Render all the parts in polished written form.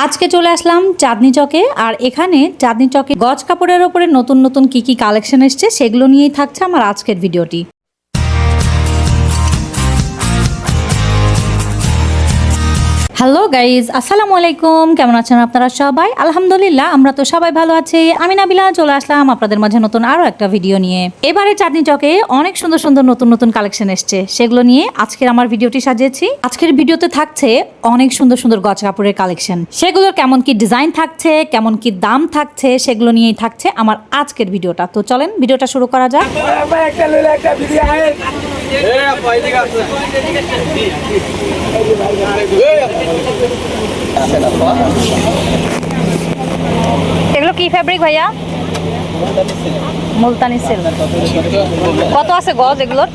আজকে চলে আসলাম চাঁদনী চকে। আর এখানে চাঁদনী চকে গজ কাপড়ের ওপরে নতুন নতুন কি কালেকশন এসছে সেগুলো নিয়েই থাকছে আমার আজকের ভিডিওটি। হ্যালো গাইজ, আসসালামু আলাইকুম। কেমন আছেন আপনারা সবাই? আলহামদুলিল্লাহ আমরা তো সবাই ভালো আছি। আমি নাবিলা চলে আসলাম আপনাদের মাঝে নতুন আরো একটা ভিডিও নিয়ে। এবারে চাঁদনী চকে অনেক সুন্দর সুন্দর নতুন নতুন কালেকশন এসছে, সেগুলো নিয়ে আজকের আমার ভিডিওটি সাজিয়েছি। আজকের ভিডিওতে থাকছে অনেক সুন্দর সুন্দর গজ কাপড়ের কালেকশন, সেগুলোর কেমন কি ডিজাইন থাকছে, কেমন কি দাম থাকছে, সেগুলো নিয়েই থাকছে আমার আজকের ভিডিওটা। তো চলেন ভিডিওটা শুরু করা যাক। এগুলো কি ফেব্রিক ভাইয়া? মুলতানি সিল্ক। কত আছে গজ এগুলোর?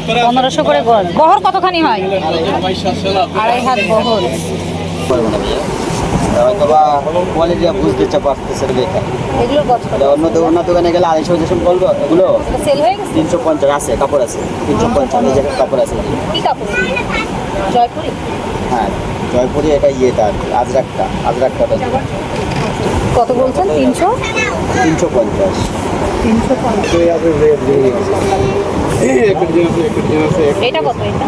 $1500 করে গজ। বহর কতখানি হয়? 2.5 হাত বহর। অন্য দোকানে গেলে 250 যেসব বলবো এগুলো 350 আছে, কাপড় আছে 350 নিজের কাপড় আছে। কি কাপড়? জয়পুরি? হ্যাঁ জয়পুরি। এটা ইয়েটা আজরাকটা কত বলছেন? 350। এটা কত? এটা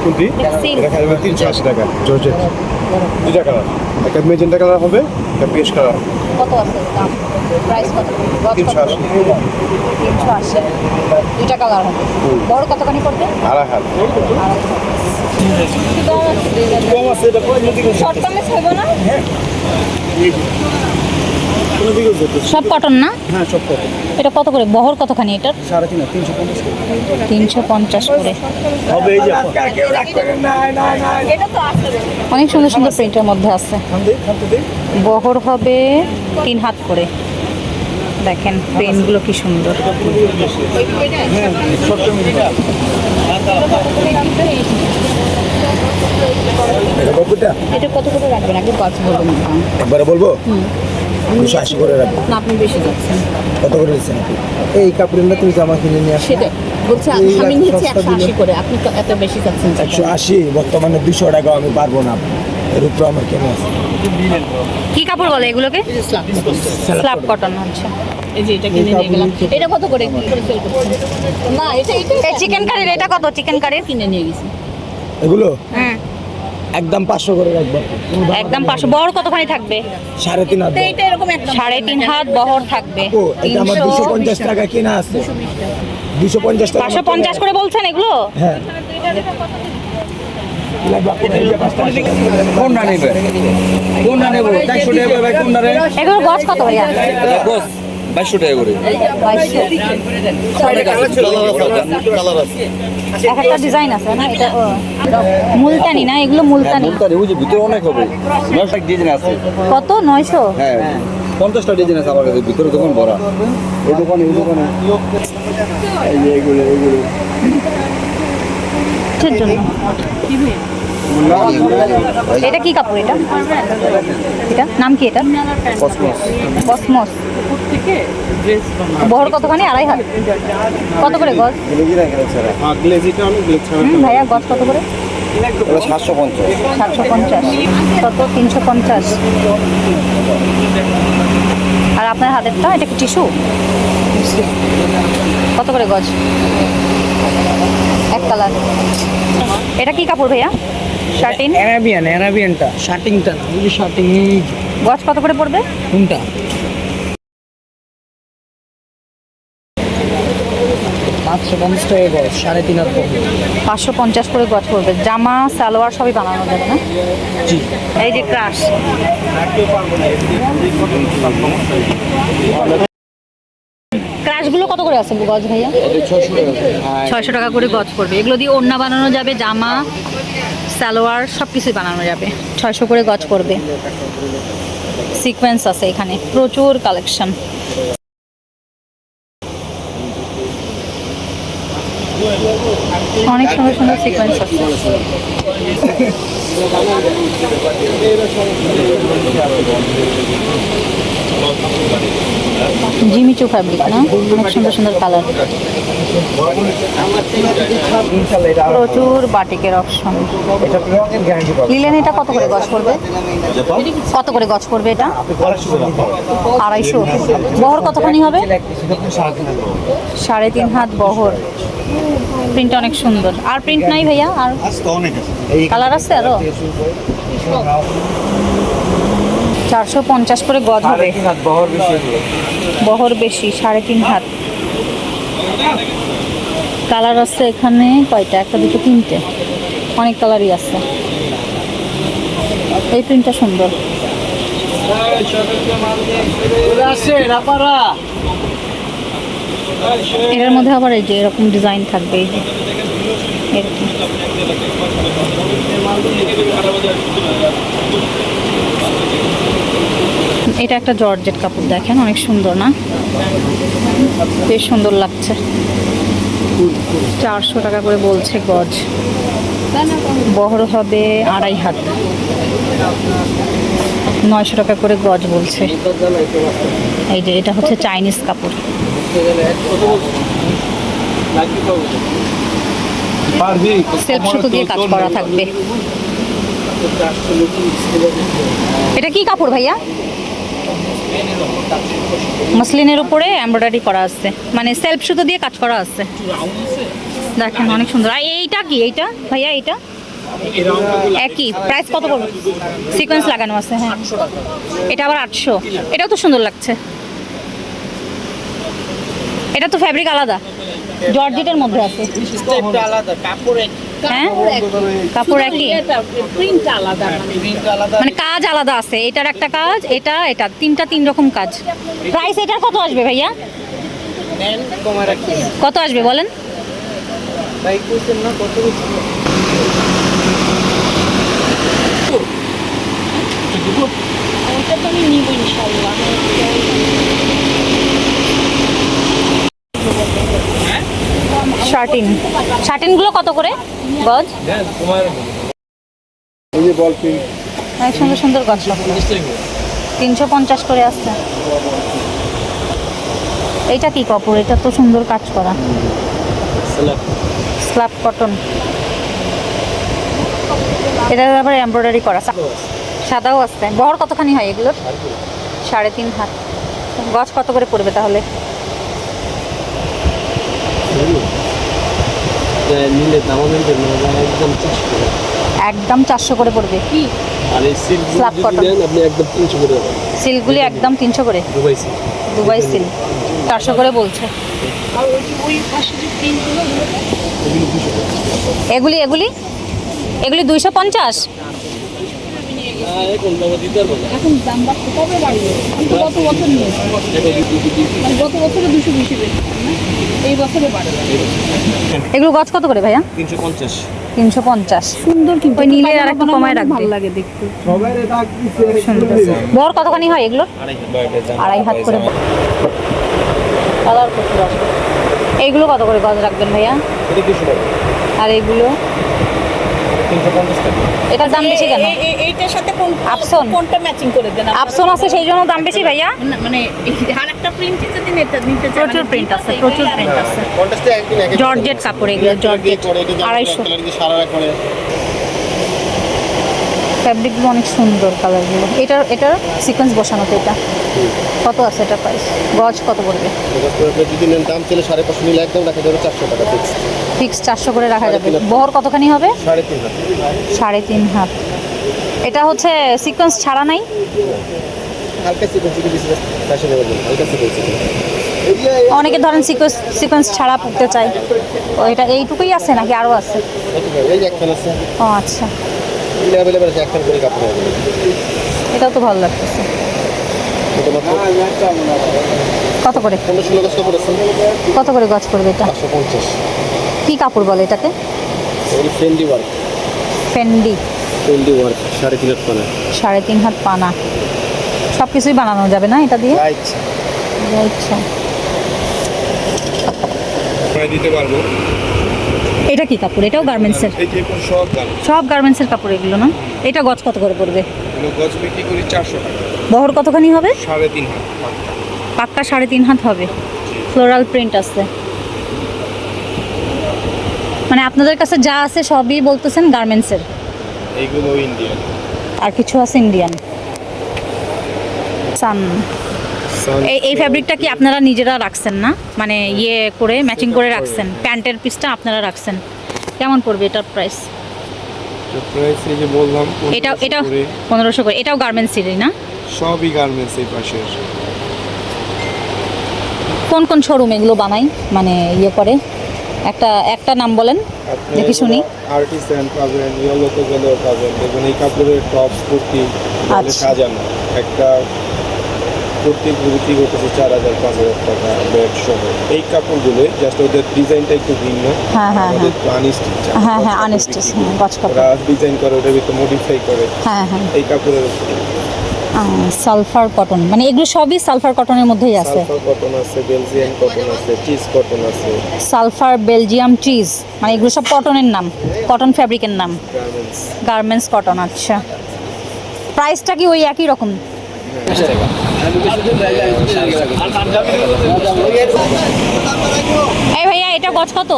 কোনটি? এটা 380 টাকা। জর্জেট দুইটা কালার, একটা মেজেন্টা কালার হবে, একটা পেস্ট কালার। কত আছে দাম? প্রাইস কত? 380। 380। দুইটা কালার হবে। বড় কতখানি পড়বে? 2.5 হাত। শর্ট কামিজ হবে না? সব কটন না? হ্যাঁ সব কটন। এটা কত করে? বহর কতখানি এটার? 350 করে। 350 করে হবে। এই যে অনেক সুন্দর সুন্দর প্রিন্টের মধ্যে আছে। বহর হবে 3 হাত করে। দেখেন প্রিন্টগুলো কি সুন্দর। এটা কত করে রাখবেন? আগে গজ বলবেন। একবারে বলবো 280 করে রাখবো। না আপনি বেশি যাচ্ছেন। কত করে দিচ্ছেন? এই কাপড়ের না তুমি জামা কিনে নিয়ে আসো। সেটা বলছি, আমি নিয়েছি 180 করে, আপনি তো এত বেশি যাচ্ছেন। 180 বর্তমানে 200 টাকা আমি পারবো না। এর উপরে আমার কেন আছে। কি কাপড় বলে এগুলোকে? Slab cotton. আচ্ছা এই যে এটা কিনে নিয়ে গেলাম। এটা কত করে? কি করে সেল করছেন? না এটা এই চিকেন কারির এটা কত? চিকেন কারির কিনে নিয়ে গেছি এগুলো একদম 500 করে রাখবো। একদম 500। বহর কতখানি থাকবে? 3.5 হাত। এটা এরকম একদম 3.5 হাত বহর থাকবে। ও এটা আমার 250 টাকা কেনা আছে। 250 টাকা। 550 করে বলছেন এগুলো? হ্যাঁ। কোনটা নেবে? কোনটা নেব? 400 টাকা ভাই। কোনটা রে? এগুলো গজ কত ভাইয়া? বস 2200 টাকা করে। 2200 একটা ডিজাইন আছে না? এটা মুলতানি না? এগুলো মুলতানি। মুলতানি ওই যে ভিতরে অনেক হবে। 900 ডিজাইন আছে। কত? 900? হ্যাঁ 50টা ডিজাইন আছে আমার কাছে। ভিতরে দোকান ভরা। এই দোকানে এই যে এগুলো কিসের জন্য? এটা কি কাপড়? এটা এটা নাম কি? এটা কসমস। বহর কতখানি? 2.5 হাত। কত করে গজ? ভাইয়া গজ কত করে? 750। 750। কত? 350। আর আপনার হাতেরটা এটা কি টিস্যু? কত করে গজ? এক কালার। এটা কি কাপড় ভাইয়া? শার্টিন? অ্যারাবিয়ানটা শার্টিংটা না, ওই যে শার্টিং। গজ কত করে পড়বে? কোনটা? 550 টাকা গজ, 3.5 হাত পড়বে। 550 করে গজ পড়বে। জামা সালোয়ার সবই বানানো যাবে না? জি। এই যে ক্রাশ। ক্রাশগুলো কত করে আছে গজ ভাইয়া? 600 টাকা করে গজ পড়বে। এগুলো দিয়ে ওড়না বানানো যাবে, জামা সালোয়ার সব কিছুই বানানো যাবে। 600 করে গজ পড়বে। সিকোয়েন্স আছে এখানে, প্রচুর কালেকশন। অনেক সুন্দর সুন্দর সিকোয়েন্স আছে। জিমিচু ফ্যাব্রিক না, অনেক সুন্দর সুন্দর কালার, প্রচুর বাটিকের অপশন। এটা রঙের গ্যারান্টি পাবেন। লিলেন এটা কত করে গজ করবে? কত করে গজ করবে এটা? 250। বহর কতখানি হবে? 3.5 হাত বহর। প্রিন্ট অনেক সুন্দর। আর প্রিন্ট নাই ভাইয়া? আর কালার আছে আরো? 450 করে গজ হবে। বহর বেশি, 3.5 হাত। কালার আছে এখানে কয়টা? একটা, দুটো, তিনটে, অনেক কালারই আছে। এই প্রিন্টটা সুন্দর। এটার মধ্যে আবার এই যে এরকম ডিজাইন থাকবে, এই যে এরকম। এটা একটা জর্জেট কাপড়, দেখেন অনেক সুন্দর না? বেশ সুন্দর লাগছে। 400 টাকা করে বলছে গজ। বহর হবে 2.5 হাত। 900 টাকা করে গজ বলছে। এই যে এটা হচ্ছে চাইনিজ কাপড়। সেলফ সুতো দিয়ে কাজ করা থাকবে। এটা কি কাপড় ভাইয়া? মসলিনের উপরে এমব্রয়ডারি করা আছে, মানে সেলফ সুতো দিয়ে কাজ করা আছে। দেখেন অনেক সুন্দর। আর এইটা কি? এইটা ভাইয়া এইটা একই প্রাইস কত পড়বে? সিকোয়েন্স লাগানো আছে, হ্যাঁ। এটা আবার 800। এটাও তো সুন্দর লাগছে। এটা তো ফ্যাব্রিক আলাদা, জর্জেটের মধ্যে আছে। হ্যাঁ, কাপড় একই, মানে কাজ আলাদা আছে। এটার একটা কাজ, এটা এটা তিনটা 3 রকম কাজ। প্রাইস এটার কত আসবে ভাইয়া? কত আসবে বলেন? শার্টিনগুলো কত করে গজ? এই যে বল প্রিন্ট, অনেক সুন্দর সুন্দর গজ। 350 করে আসছে। এইটা কি কাপড়? এটা তো সুন্দর কাজ করা, স্ল্যাব কটন। এটা আবার এমব্রয়ডারি করা, সাদাও আছে। বহর কতখানি হয় এগুলোর? 3.5 হাত। গজ কত করে পড়বে তাহলে? একদম 400 করে পড়বে। কি স্ল্যাব কটন? সিল্কগুলি একদম 300 করে। দুবাই সিল্ক 400 করে বলছে। এগুলি এগুলি এগুলি 250। এখন দাম বাড়ছে, কবে বাড়বে? আমি তো গত বছর নিয়েছি, মানে গত বছরে 200 বেশি বেশি, এই বছরে বাড়বে। এগুলো গজ কত করে ভাইয়া? 350। সুন্দর কিন্তু ওই নীলের আর একটু কমায় রাখবে। ভালো লাগে দেখতে। সুন্দর। বহর কতখানি হয় এগুলো? 2.5 হাত করে। কালার প্রচুর আসবে। এইগুলো কত করে গজ রাখবেন ভাইয়া? আর এইগুলো? এটার দাম বেশি কেন? এইটার সাথে আপসন? কোনটা ম্যাচিং করে দেন? আপসন আছে সেই জন্য দাম বেশি ভাইয়া। মানে আরেকটা প্রিন্ট যদি নিতে নিতে চান, প্রচুর প্রিন্ট আছে, প্রচুর প্রিন্ট আছে। জর্জেট কাপড় এগুলো, জর্জেট 250। ফ্যাব্রিকগুলো অনেক সুন্দর, কালারগুলো। এটার সিকোয়েন্স বসানো তো। এটা কত আছে? এটা প্রাইস গজ কত পড়বে? যদি নেন দাম চলে 550 নিলে একদম রাখা যাবে 400 টাকা ফিক্স। ফিক্স 400 করে রাখা যাবে। বহর কতখানি হবে? 3.5 হাত। 3.5 হাত। এটা হচ্ছে সিকোয়েন্স ছাড়া নাই? হালকা সিকোয়েন্স দিয়েছে ফ্যাশনেবল, হালকা সিকোয়েন্স। অনেকে ধরেন সিকোয়েন্স ছাড়া পড়তে চাই। ও এটা এইটুকুই আছে নাকি আরও আছে? এই যে একখান আছে। ও আচ্ছা, এগুলো অ্যাভেলেবল আছে, একখান করে কাপড় হবে। এটাও তো ভালো লাগতেছে। কত করে? 15-16 গজ কাপড় আছে। কত করে গজ করবে এটা? 550। কি কাপড় বলে এটাকে? এগুলো ফেন্ডি ওয়ার্ক। ফেন্ডি ওয়ার্ক 3.5 হাত পানা। 3.5 হাত পানা। সব কিছুই বানানো যাবে না এটা দিয়ে? আচ্ছা, আচ্ছা। দিতে পারবো। এটা কি কাপড়? এটাও গার্মেন্টসের? এই যে সব গার্মেন্টস। সব গার্মেন্টসের কাপড় এগুলো না? এটা গজ কত করে পড়বে? এগুলো গজ বিক্রি করি 400 টাকা। বহর কতখানি হবে? 3.5 হাত। পাক্কা 3.5 হাত হবে, ফ্লোরাল প্রিন্ট আছে। মানে আপনাদের কাছে যা আছে সবই বলতেছেন গার্মেন্টসের, এইগুলো ইন্ডিয়ান। আর কিছু আছে ইন্ডিয়ান। সান এই ফ্যাব্রিকটা কি আপনারা নিজেরা রাখছেন না, মানে ইয়ে করে ম্যাচিং করে রাখছেন? প্যান্টের পিসটা আপনারা রাখছেন। কেমন পড়বে এটার প্রাইস? প্রাইস এই যে বললাম এটা 1500 করে। এটাও গার্মেন্টসেরই না? সবই গার্মেন্টস এই পাশে। কোন কোন শোরুম এগুলো বানাই, মানে ইয়ে করে? একটা নাম বলেন দেখি শুনি। আর্টিসান পাবেন, ইয়েলোতে গেলেও পাবেন। দেখুন এই কাপড়ের টপ কুর্তি আচ্ছা। সাজানো, একটা কুর্তি কুর্তি করতেছে 4000-5000 টাকা ব্যাগ সহ। এই কাপড়গুলো জাস্ট ওদের ডিজাইনটা একটু ভিন্ন। হ্যাঁ হ্যাঁ ওদের তো আনস্টিচ, হ্যাঁ হ্যাঁ আনস্টিচ, গজ কাপড়। ওরা ডিজাইন করে, ওটার ভিতরে মডিফাই করে। হ্যাঁ হ্যাঁ এই কাপড়ের সালফার কটন, মানে এগুলো সবই সালফার কটনের মধ্যেই আছে। সালফার কটন আছে, বেলজিয়ান কটন আছে, চিজ কটন আছে, সালফার, বেলজিয়াম চিজ, মানে এগুলো সব কটনের নাম, কটন ফ্যাব্রিকের নাম, গার্মেন্টস। Garments cotton. আচ্ছা, প্রাইসটা কি ওই একই রকম? এই ভাইয়া এটা গজ কত?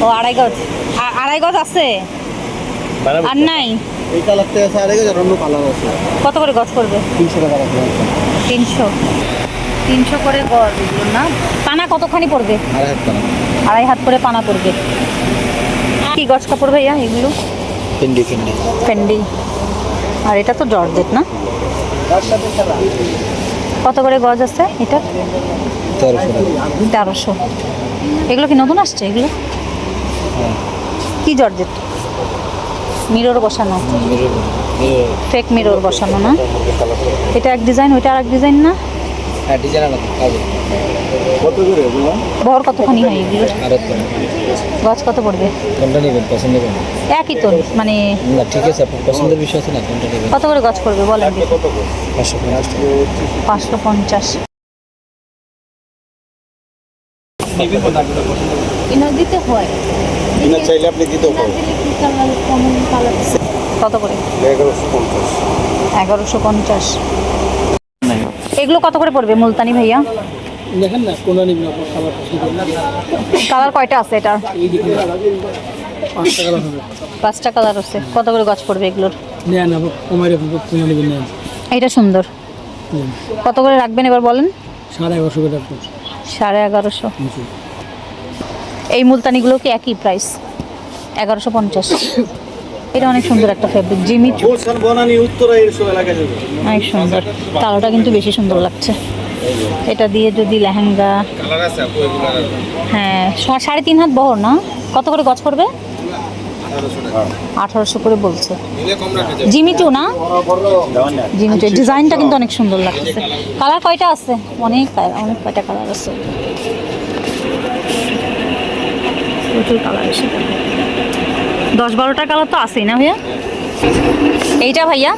ও 2.5 গজ। 2.5 গজ আছে আর নাই? এই কালারটা আছে, আর অন্য কালার আছে। কত করে গজ পড়বে? 300 টাকা রাখলাম। 300 করে গজ এগুলো না? পানা কতখানি পড়বে? 2.5 টাকা। 2.5 হাত করে পানা পড়বে। কি গজ কাপড় ভাইয়া এগুলো? ফেন্ডি। ফেন্ডি। আর এটা তো জর্জেট না? কত করে গজ আছে এটা? 1300। এগুলো কি নতুন আসছে এগুলো? কি জর্জেট? মিরর বসানো, ফেক মিরর বসানো না? এটা এক ডিজাইন, ওইটা আর এক ডিজাইন না? হ্যাঁ ডিজাইন আলাদা পাবে। কত করে এগুলো? বহর কতখানি হয় এগুলো? গজ কত পড়বে? কোনটা নেবেন পছন্দ করুন। একই তো, মানে না ঠিক আছে, আপনার পছন্দের বিষয় আছে না, কোনটা নেবেন? কত করে গজ পড়বে বলেন? 550 টাকা। 550। ইনার দিতে হয়, কিনা চাইলে আপনি দিতেও পারেন। কত করে? 1150। 1150। এগুলো কত করে পড়বে মুলতানি ভাইয়া? দেখেন না কোনটা নেবেন আপনার খাবার পছন্দ করুন। কালার কয়টা আছে এটার? এই দিকে 5 টাকা হবে। 5টা কালার আছে। কত করে গজ পড়বে এগুলোর? নেন আপনি কমাই রাখুন, কোনটা নেবেন নেন। এটা সুন্দর। কত করে রাখবেন এবার বলেন? 1150 করে রাখুন। 1150। এই মুলতানিগুলো কি একই প্রাইস? 1150। এটা অনেক সুন্দর একটা ফেব্রিক, জিমি চু। বলছেন বনানী উত্তরা এর সব এলাকায় যাবে। অনেক সুন্দর, কালোটা কিন্তু বেশি সুন্দর লাগছে। এটা দিয়ে যদি লেহেঙ্গা, কালার আছে আপু এগুলো। হ্যাঁ 3.5 হাত বহর না? কত করে গজ পড়বে? 1800 করে বলছে। নিলে কম রাখা যাবে। জিমিচু না? জিমিচু ডিজাইনটা কিন্তু অনেক সুন্দর লাগছে। কালার কয়টা আছে? অনেক কয়টা কালার আছে, প্রচুর কালার আছে। 10-12টা কালার তো আছেই না ভাইয়া? এইটা ভাইয়া,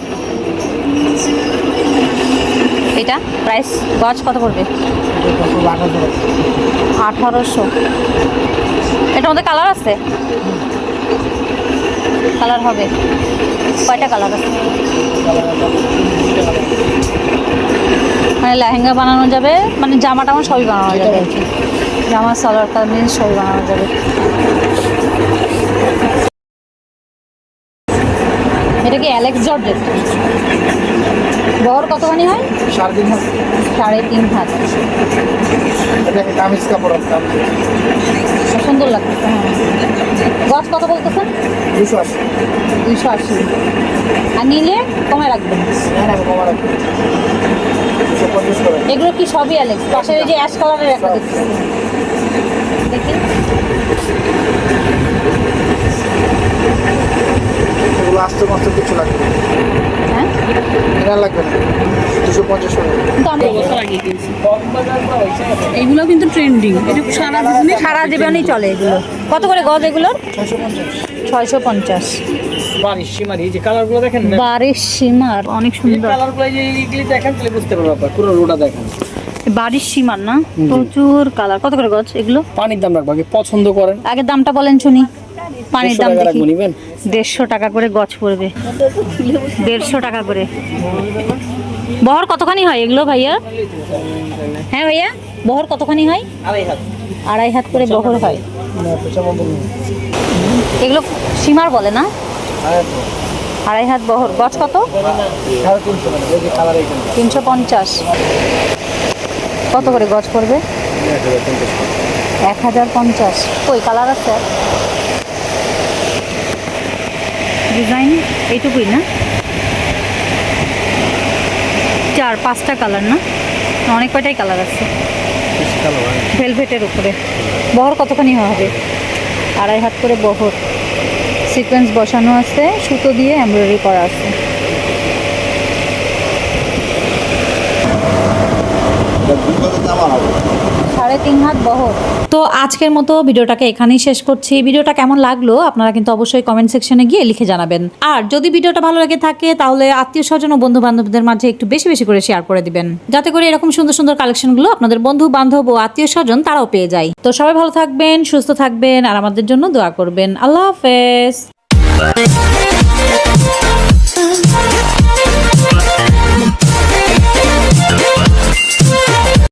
এটা প্রাইস গজ কত পড়বে? 1800। এটার মধ্যে কালার আছে? কালার হবে কয়টা কালার আছে? মানে লেহেঙ্গা বানানো যাবে, মানে জামা টামা সবই বানানো যাবে আর কি। জামা, সালোয়ার কামিজ সবই বানানো যাবে। এটা কি অ্যালেক্স জর্জেট? বহর কতখানি হয়? 3.5 হাত। 3.5 হাত। এটা কামিজ কাপড় সুন্দর লাগতেছে। হ্যাঁ, গজ কত বলতেছেন? 280। 280। আর নিলে কমে রাখবেন? কমা রাখুন 250 করে। এগুলো কি সবই অ্যালেক্স? পাশের এই যে অ্যাশ কালারের একটা দেখছি, দেখি। এগুলো আস্তে মাস্তে কিছু লাগবে না। হ্যাঁ এটা লাগবে না, 250 করে। কিন্তু আমি এইগুলো কিন্তু ট্রেন্ডিং, এটা সারা জীবনে সারা জীবনই চলে এগুলো। কত করে গজ এগুলোর? 650। বারিশ সীমার এই যে কালারগুলো দেখেন না, বারিশ সীমার অনেক সুন্দর। কালারগুলো এই যে এইগুলি দেখেন তাহলে বুঝতে পারবেন আপনারা, পুরো রোডা দেখেন। বারিশ সীমার না? প্রচুর কালার। কত করে গজ এগুলো? পানির দাম রাখবো, আগে পছন্দ করেন। আগে দামটা বলেন শুনি। পানির দাম 150 টাকা দেখি। রাখবো, নিবেন? 150 টাকা করে গজ পড়বে। 150 টাকা করে। বহর কতখানি হয় এগুলো ভাইয়া? হ্যাঁ ভাইয়া, বহর কতখানি হয়? 2.5 হাত করে বহর হয়। এগুলো সীমার বলে না? 2.5 হাত বহর। গজ কত? 350। কত করে গজ পড়বে? 1050। কই কালার আছে? ডিজাইন এইটুকুই না? 4-5টা কালার না? অনেক কয়টাই কালার আছে। ভেলভেটের উপরে। বহর কতখানি হবে? 2.5 হাত করে বহর। সিকোয়েন্স বসানো আছে, সুতো দিয়ে এমব্রয়ডারি করা আছে। জামা হবে 3.5 হাত বহর। তো আজকের মতো ভিডিওটাকে এখানেই শেষ করছি। ভিডিওটা কেমন লাগলো আপনারা কিন্তু অবশ্যই কমেন্ট সেকশনে গিয়ে লিখে জানাবেন। আর যদি ভিডিওটা ভালো লেগে থাকে তাহলে আত্মীয় স্বজন ও বন্ধু বান্ধবদের মাঝে একটু বেশি বেশি করে শেয়ার করে দিবেন, যাতে করে এরকম সুন্দর সুন্দর কালেকশনগুলো আপনাদের বন্ধু বান্ধব ও আত্মীয় স্বজন তারাও পেয়ে যায়। তো সবাই ভালো থাকবেন, সুস্থ থাকবেন আর আমাদের জন্য দোয়া করবেন। আল্লাহ হাফেজ।